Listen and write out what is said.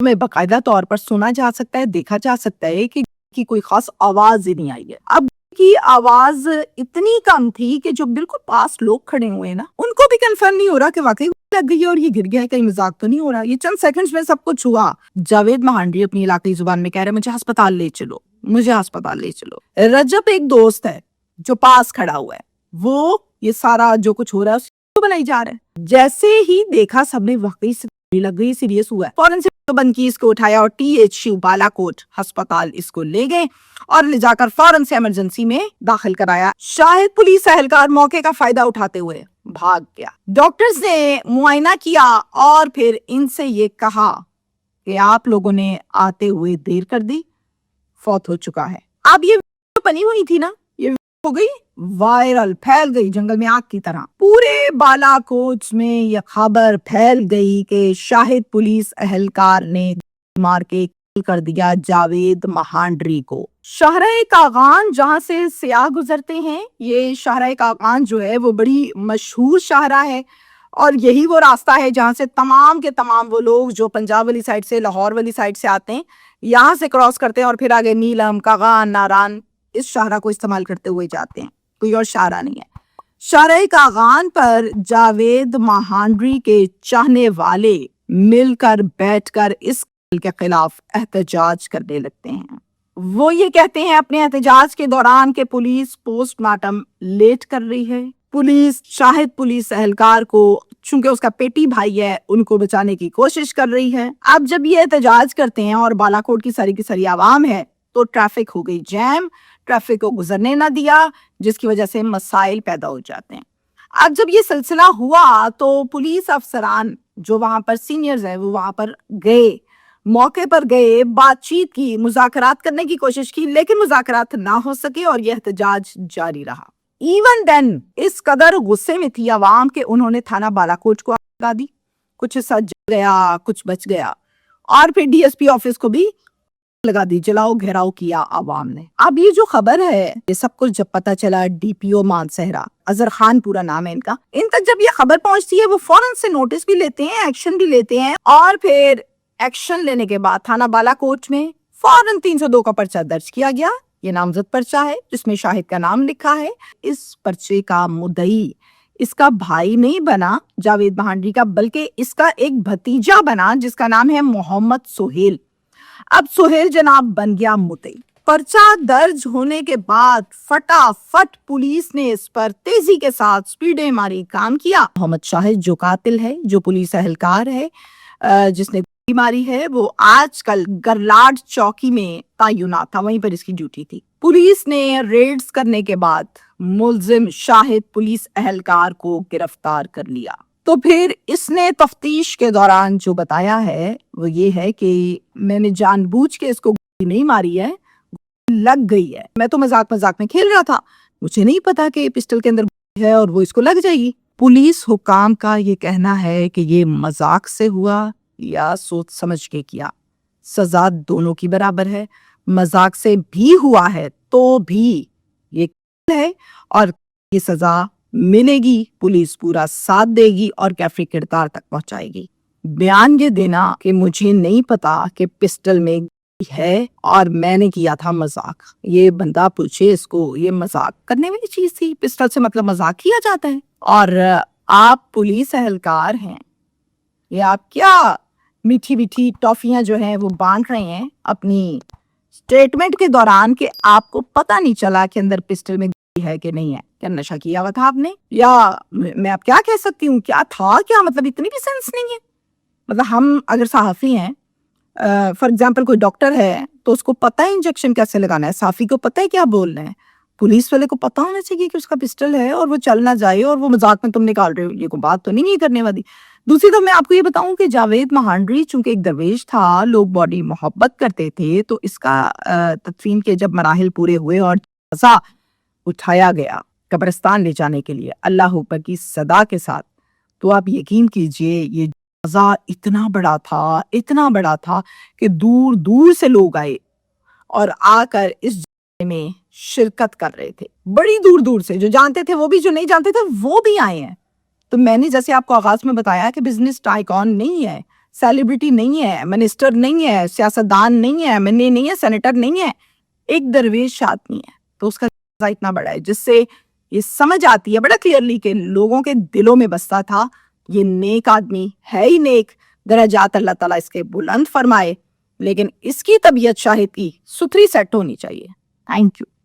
میں باقاعدہ طور پر سنا جا سکتا ہے، دیکھا جا سکتا ہے کہ کوئی خاص آواز ہی نہیں آئی ہے۔ اب کی آواز اتنی کم تھی کہ جو بالکل پاس لوگ کھڑے ہوئے نا، ان کو بھی کنفرم نہیں ہو رہا کہ واقعی لگ گئی ہے اور یہ گر گیا ہے، کہیں مذاق تو نہیں ہو رہا۔ یہ چند سیکنڈز میں سب کچھ ہوا۔ جاوید مہانڈری اپنی علاقائی زبان میں کہہ رہے مجھے ہسپتال لے چلو، مجھے ہسپتال لے چلو۔ رجب ایک دوست ہے جو پاس کھڑا ہوا ہے، وہ یہ سارا جو کچھ ہو رہا ہے اس کو بنائی جا رہا ہے۔ جیسے ہی دیکھا سب نے واقعی سے لگ گئی، سیریس ہوا ہے، فوراً سے بند کی، اس کو اٹھایا اور THU بالاکوٹ ہسپتال اس کو لے گئے اور لے جا کر فوراً سے ایمرجنسی میں داخل کرایا۔ شاہد پولیس اہلکار موقع کا فائدہ اٹھاتے ہوئے بھاگ گیا۔ ڈاکٹرز نے معائنہ کیا اور پھر ان سے یہ کہا کہ آپ لوگوں نے آتے ہوئے دیر کر دی، فوت ہو چکا ہے۔ اب یہ ویڈیو بنی ہوئی تھی نا، یہ ہو گئی وائرل، پھیل گئی جنگل میں آگ کی طرح۔ پورے بالاکوٹ میں یہ خبر پھیل گئی کہ شاہد پولیس اہلکار نے مار کے قتل کر دیا جاوید مہانڈری کو۔ شاہراہ کاغان جہاں سے سیاح گزرتے ہیں، یہ شاہراہ کاغان جو ہے وہ بڑی مشہور شاہراہ ہے اور یہی وہ راستہ ہے جہاں سے تمام کے تمام وہ لوگ جو پنجاب والی سائڈ سے، لاہور والی سائڈ سے آتے ہیں، یہاں سے کراس کرتے ہیں اور پھر آگے نیلم، کاغان، ناران اس شاہراہ کو استعمال کرتے ہوئے جاتے ہیں۔ کوئی اور شاہراہ نہیں ہے۔ شاہراہ کاغان پر جاوید مہانڈری کے چاہنے والے مل کر بیٹھ کر اس قتل کے خلاف احتجاج کرنے لگتے ہیں۔ وہ یہ کہتے ہیں اپنے احتجاج کے دوران کہ پولیس پوسٹ مارٹم لیٹ کر رہی ہے۔ پولیس شاہد پولیس اہلکار کو، چونکہ اس کا پیٹی بھائی ہے، ان کو بچانے کی کوشش کر رہی ہے۔ اب جب یہ احتجاج کرتے ہیں اور بالاکوٹ کی ساری عوام ہے تو ٹریفک ہو گئی جیم، ٹریفک کو گزرنے نہ دیا، جس کی وجہ سے مسائل پیدا ہو جاتے ہیں۔ اب جب یہ سلسلہ ہوا تو پولیس افسران جو وہاں پر سینئرز ہیں وہ وہاں پر گئے، موقع پر گئے، بات چیت کی، مذاکرات کرنے کی کوشش کی، لیکن مذاکرات نہ ہو سکے اور یہ احتجاج جاری رہا۔ ایون دین اس قدر غصے میں تھی عوام کہ انہوں نے تھانہ بالاکوٹ کو آگ لگا دی، کچھ حصہ جل گیا، کچھ بچ گیا، اور پھر DSP آفس کو بھی لگا دی، جلاؤ گھیراؤ کیا عوام نے۔ اب یہ جو خبر ہے، یہ سب کچھ جب پتا چلا DPO مانسہرہ، اظہر خان پورا نام ہے ان کا، ان تک جب یہ خبر پہنچتی ہے وہ فوراً سے نوٹس بھی لیتے ہیں، ایکشن بھی لیتے ہیں، اور پھر ایکشن لینے کے بعد تھانہ بالاکوٹ میں فوراً 302 کا پرچہ درج کیا گیا۔ یہ نامزد پرچہ ہے جس میں شاہد کا نام لکھا ہے۔ اس پرچے کا مدعی اس کا بھائی نہیں بنا جاوید مہانڈری کا، بلکہ اس کا ایک بھتیجا بنا جس کا نام ہے محمد سہیل۔ اب سہیل جناب بن گیا مدعی۔ پرچہ درج ہونے کے بعد فٹافٹ پولیس نے اس پر تیزی کے ساتھ سپیڈیں ماری، کام کیا۔ محمد شاہد جو قاتل ہے، جو پولیس اہلکار ہے، جس نے گولی ماری ہے، وہ آج کل گرلاڈ چوکی میں تعینات تھا، وہیں پر اس کی ڈیوٹی تھی۔ پولیس نے ریڈز کرنے کے بعد ملزم شاہد پولیس اہلکار کو گرفتار کر لیا۔ تو پھر اس نے تفتیش کے دوران جو بتایا ہے وہ یہ ہے کہ میں نے جان بوجھ کے اس کو گولی نہیں ماری ہے، لگ گئی ہے، میں تو مذاق میں کھیل رہا تھا، مجھے نہیں پتا کہ پسٹل کے اندر گولی ہے اور وہ اس کو لگ جائے گی۔ پولیس حکام کا یہ کہنا ہے کہ یہ مذاق سے ہوا یا سوچ سمجھ کے کیا، سزا دونوں کی برابر ہے۔ مذاق سے بھی ہوا ہے تو بھی یہ قتل ہے اور یہ سزا ملے گی، پولیس پورا ساتھ دے گی اور کیفری کردار تک پہنچائے گی۔ بیان یہ دینا کہ مجھے نہیں پتا کہ پسٹل میں ہے اور میں نے کیا تھا مذاق، یہ بندہ پوچھے اس کو، یہ مذاق کرنے والی چیز تھی؟ پسٹل سے مطلب مذاق کیا جاتا ہے؟ اور آپ پولیس اہلکار ہیں، یہ آپ کیا میٹھی میٹھی ٹافیاں جو ہیں وہ بانٹ رہے ہیں اپنی سٹیٹمنٹ کے دوران کہ آپ کو پتہ نہیں چلا کہ اندر پسٹل میں گولی ہے کہ نہیں ہے؟ کیا نشہ کیا ہوا تھا آپ نے؟ یا میں اب کیا کہہ سکتی ہوں، کیا تھا، کیا مطلب اتنی بھی سینس نہیں ہے؟ مطلب ہم اگر صحافی ہیں، فار ایگزامپل کوئی ڈاکٹر ہے تو اس کو پتہ ہے انجیکشن کیسے لگانا ہے، صحافی کو پتہ ہے کیا بولنا ہے، پولیس والے کو پتہ ہونا چاہیے کہ اس کا پسٹل ہے اور وہ چل نہ جائے اور وہ مذاق میں تم نکال رہے ہو، یہ کوئی بات تو نہیں کرنے والی۔ دوسری طرف میں آپ کو یہ بتاؤں کہ جاوید مہانڈری چونکہ ایک درویش تھا، لوگ باڈی محبت کرتے تھے، تو اس کا تدفین کے جب مراحل پورے ہوئے اور جنازہ اٹھایا گیا قبرستان لے جانے کے لیے اللہ اکبر کی صدا کے ساتھ، تو آپ یقین کیجئے یہ جنازہ اتنا بڑا تھا کہ دور دور سے لوگ آئے اور آ کر اس جنازے میں شرکت کر رہے تھے، بڑی دور دور سے، جو جانتے تھے وہ بھی، جو نہیں جانتے تھے وہ بھی آئے ہیں۔ تو میں نے جیسے آپ کو آغاز میں بتایا کہ بزنس ٹائیکون نہیں ہے، سیلیبریٹی نہیں ہے, منسٹر نہیں ہے, سیاستدان نہیں ہے, ایم این اے نہیں ہے, سینیٹر نہیں ہے, ایک درویش آدمی ہے. تو اس کا جنازہ اتنا بڑا ہے جس سے یہ سمجھ آتی ہے بڑا کلیئرلی کہ لوگوں کے دلوں میں بستا تھا یہ نیک آدمی ہے ہی نیک, درجات اللہ تعالیٰ اس کے بلند فرمائے, لیکن اس کی طبیعت شاہد کی ستھری سیٹ ہونی چاہیے. Thank you.